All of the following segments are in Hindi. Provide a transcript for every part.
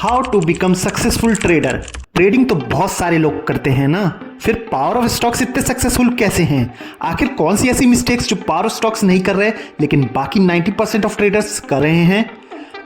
How to become successful trader. Trading तो बहुत सारे लोग करते हैं ना, फिर पावर ऑफ स्टॉक्स इतने सक्सेसफुल कैसे हैं? आखिर कौन सी ऐसी मिस्टेक्स जो पावर ऑफ स्टॉक्स नहीं कर रहे लेकिन बाकी 90% ऑफ ट्रेडर्स कर रहे हैं?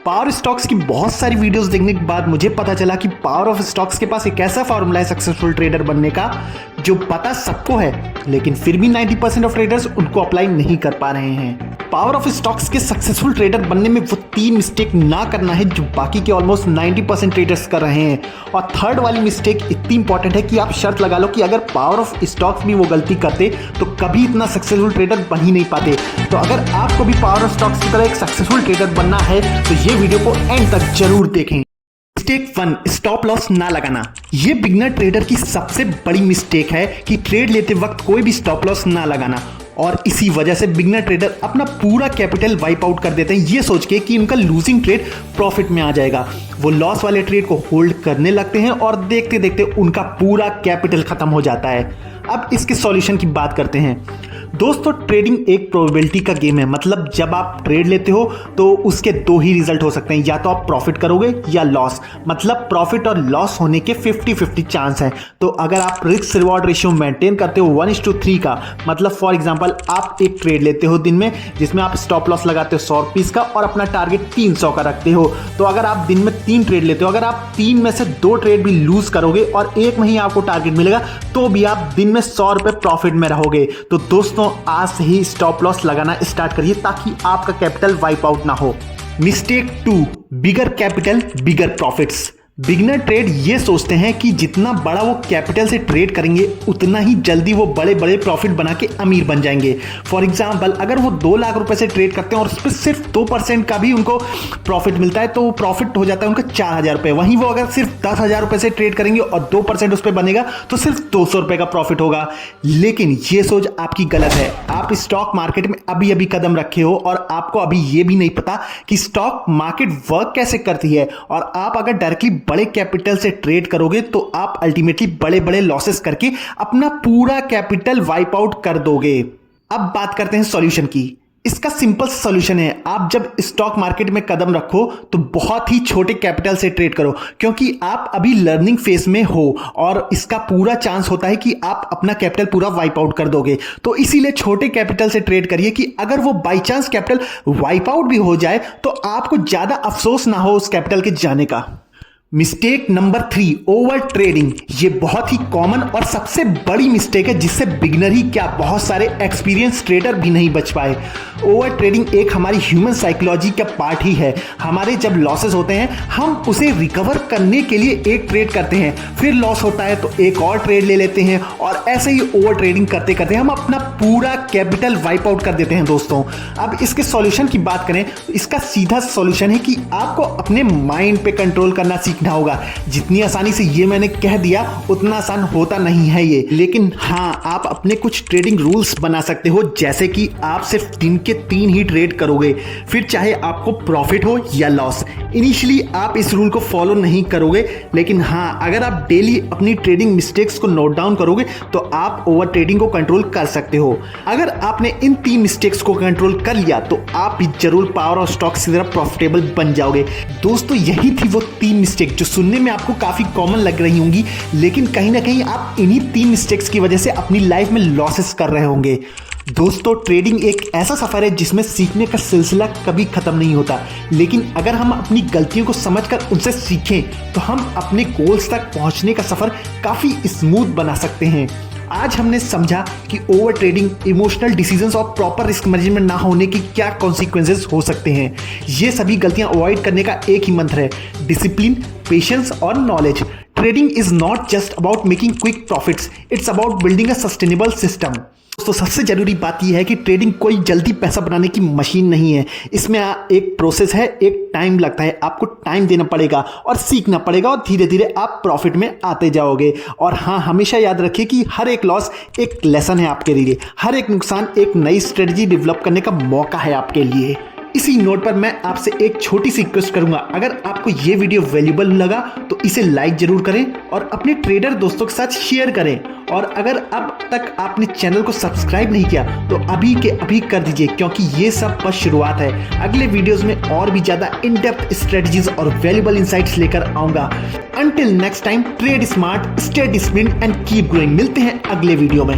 पावर स्टॉक्स की बहुत सारी वीडियोस देखने के बाद मुझे पता चला कि पावर ऑफ स्टॉक्स के पास एक ऐसा फॉर्मूला है सक्सेसफुल ट्रेडर बनने का जो पता सबको है, लेकिन फिर भी 90% ऑफ ट्रेडर्स उनको अप्लाई नहीं कर पा रहे हैं। पावर ऑफ स्टॉक्स के सक्सेसफुल ट्रेडर बनने में वो 3 मिस्टेक ना करना है जो बाकी के ऑलमोस्ट 90% ट्रेडर्स कर रहे हैं। और थर्ड वाली मिस्टेक इतनी इंपॉर्टेंट है कि आप शर्त लगा लो कि अगर पावर ऑफ स्टॉक्स भी वो गलती करते तो कभी इतना सक्सेसफुल ट्रेडर बन ही नहीं पाते। तो अगर आपको भी पावर ऑफ स्टॉक्स की तरह एक सक्सेसफुल ट्रेडर बनना है तो ये वीडियो को एंड तक जरूर देखें। मिस्टेक 1, स्टॉप लॉस ना लगाना। ये बिगनर ट्रेडर की सबसे बड़ी मिस्टेक है कि ट्रेड लेते वक्त कोई भी स्टॉप लॉस ना लगाना, और इसी वजह से बिगनर ट्रेडर अपना पूरा कैपिटल वाइप आउट कर देते हैं ये सोच के कि उनका लूजिंग ट्रेड प्रॉफिट में आ जाएगा। वो लॉस वाले ट्रेड को होल्ड करने लगते हैं और देखते देखते उनका पूरा कैपिटल खत्म हो जाता है। अब इसके सॉल्यूशन की बात करते हैं। दोस्तों, ट्रेडिंग एक प्रोबेबिलिटी का गेम है, मतलब जब आप ट्रेड लेते हो तो उसके 2 ही रिजल्ट हो सकते हैं, या तो आप प्रॉफिट करोगे या लॉस। मतलब प्रॉफिट और लॉस होने के 50-50 चांस हैं। तो अगर आप रिस्क रिवॉर्ड रेशियो मेंटेन करते हो 1:3 का, मतलब फॉर एग्जांपल आप एक ट्रेड लेते हो दिन में जिसमें आप स्टॉप लॉस लगाते हो 100 रुपीस का और अपना टारगेट 300 का रखते हो, तो अगर आप दिन में 3 ट्रेड लेते हो, अगर आप 3 में से 2 ट्रेड भी लूज करोगे और एक में ही आपको टारगेट मिलेगा तो भी आप दिन में 100 रुपए प्रॉफिट में रहोगे। तो दोस्तों, आज से ही स्टॉप लॉस लगाना स्टार्ट करिए ताकि आपका कैपिटल वाइप आउट ना हो। मिस्टेक 2, बिगर कैपिटल बिगर प्रॉफिट्स। बिगनर ट्रेड ये सोचते हैं कि जितना बड़ा वो कैपिटल से ट्रेड करेंगे उतना ही जल्दी वो बड़े बड़े प्रॉफिट बना के अमीर बन जाएंगे। फॉर एग्जांपल, अगर वो 2 लाख रुपए से ट्रेड करते हैं और उस पर सिर्फ 2% का भी उनको प्रॉफिट मिलता है तो वो प्रॉफिट हो जाता है उनका 4,000 रुपए। वहीं वो अगर सिर्फ 10,000 रुपए से ट्रेड करेंगे और 2% उस पर बनेगा तो सिर्फ 200 रुपए का प्रॉफिट होगा। लेकिन ये सोच आपकी गलत है। आप स्टॉक मार्केट में अभी अभी कदम रखे हो और आपको अभी ये भी नहीं पता कि स्टॉक मार्केट वर्क कैसे करती है, और आप अगर डायरेक्टली बड़े कैपिटल से ट्रेड करोगे तो आप अल्टीमेटली बड़े बड़े लॉसेस करके अपना पूरा कैपिटल वाइप आउट कर दोगे। अब बात करते हैं सॉल्यूशन की। इसका सिंपल सॉल्यूशन है, आप जब स्टॉक मार्केट में कदम रखो तो बहुत ही छोटे कैपिटल से ट्रेड करो, क्योंकि आप अभी लर्निंग फेज में हो और इसका पूरा चांस होता है कि आप अपना कैपिटल पूरा वाइप आउट कर दोगे। तो इसीलिए छोटे कैपिटल से ट्रेड करिए कि अगर वो by chance capital wipe out भी हो जाए तो आपको ज्यादा अफसोस ना हो उस कैपिटल के जाने का। Mistake number 3, over trading. ये बहुत ही कॉमन और सबसे बड़ी मिस्टेक है जिससे बिगिनर ही क्या बहुत सारे एक्सपीरियंस ट्रेडर भी नहीं बच पाए। ओवर ट्रेडिंग एक हमारी ह्यूमन साइकोलॉजी का पार्ट ही है। हमारे जब लॉसेस होते हैं हम उसे रिकवर करने के लिए एक ट्रेड करते हैं, फिर लॉस होता है तो एक और ट्रेड ले लेते हैं, और ऐसे ही ओवर ट्रेडिंग करते करते हम अपना पूरा कैपिटल वाइप आउट कर देते हैं। दोस्तों, अब इसके सॉल्यूशन की बात करें तो इसका सीधा सॉल्यूशन है कि आपको अपने माइंड पे कंट्रोल करना सीखना होगा। जितनी आसानी से ये मैंने कह दिया उतना आसान होता नहीं है ये, लेकिन हाँ, आप अपने कुछ ट्रेडिंग रूल्स बना सकते हो, जैसे कि आप सिर्फ दिन के 3 ही ट्रेड करोगे, फिर चाहे आपको प्रॉफिट हो या लॉस। इनिशियली आप इस रूल को फॉलो नहीं करोगे, लेकिन हाँ, अगर आप डेली अपनी ट्रेडिंग मिस्टेक्स को नोट डाउन करोगे तो आप ओवर ट्रेडिंग को कंट्रोल कर सकते हो। अगर आपने इन 3 मिस्टेक्स को कंट्रोल कर लिया तो आप भी जरूर पावर ऑफ स्टॉक्स की तरह प्रॉफिटेबल बन जाओगे। दोस्तों, यही थी वो 3 मिस्टेक जो सुनने में आपको काफी कॉमन लग रही होंगी, लेकिन कहीं ना कहीं आप इन्हीं 3 मिस्टेक्स की वजह से अपनी लाइफ में लॉसेस कर रहे होंगे। दोस्तों, ट्रेडिंग एक ऐसा सफर है जिसमें सीखने का सिलसिला कभी खत्म नहीं होता, लेकिन अगर हम अपनी गलतियों को समझकर उनसे सीखें तो हम अपने गोल्स तक पहुंचने का सफर काफी स्मूथ बना सकते हैं। आज हमने समझा कि ओवर ट्रेडिंग, इमोशनल डिसीजंस और प्रॉपर रिस्क मैनेजमेंट ना होने की क्या कॉन्सिक्वेंसेस हो सकते हैं। ये सभी गलतियां अवॉइड करने का एक ही मंत्र है, डिसिप्लिन, पेशेंस और knowledge. Trading is not just about making quick profits, it's about building a sustainable system. तो सबसे जरूरी बात यह है कि ट्रेडिंग कोई जल्दी पैसा बनाने की मशीन नहीं है। इसमें एक प्रोसेस है, एक टाइम लगता है, आपको टाइम देना पड़ेगा और सीखना पड़ेगा, और धीरे धीरे आप प्रॉफिट में आते जाओगे। और हाँ, हमेशा याद रखिए कि हर एक लॉस एक लेसन है आपके लिए, हर एक नुकसान एक नई स्ट्रेटजी डेवलप करने का मौका है आपके लिए। इसी नोट पर मैं आपसे एक छोटी सी रिक्वेस्ट करूंगा, अगर आपको ये वीडियो वैल्यूबल लगा तो इसे लाइक जरूर करें और अपने ट्रेडर दोस्तों के साथ शेयर करें। और अगर अब तक आपने चैनल को सब्सक्राइब नहीं किया तो अभी के अभी कर दीजिए, क्योंकि ये सब बस शुरुआत है। अगले वीडियोस में और भी ज्यादा इन डेप्थ स्ट्रेटजीज और वैल्यूबल इंसाइट्स लेकर आऊंगा। Until next time, trade smart, stay disciplined and keep growing. मिलते हैं अगले वीडियो में।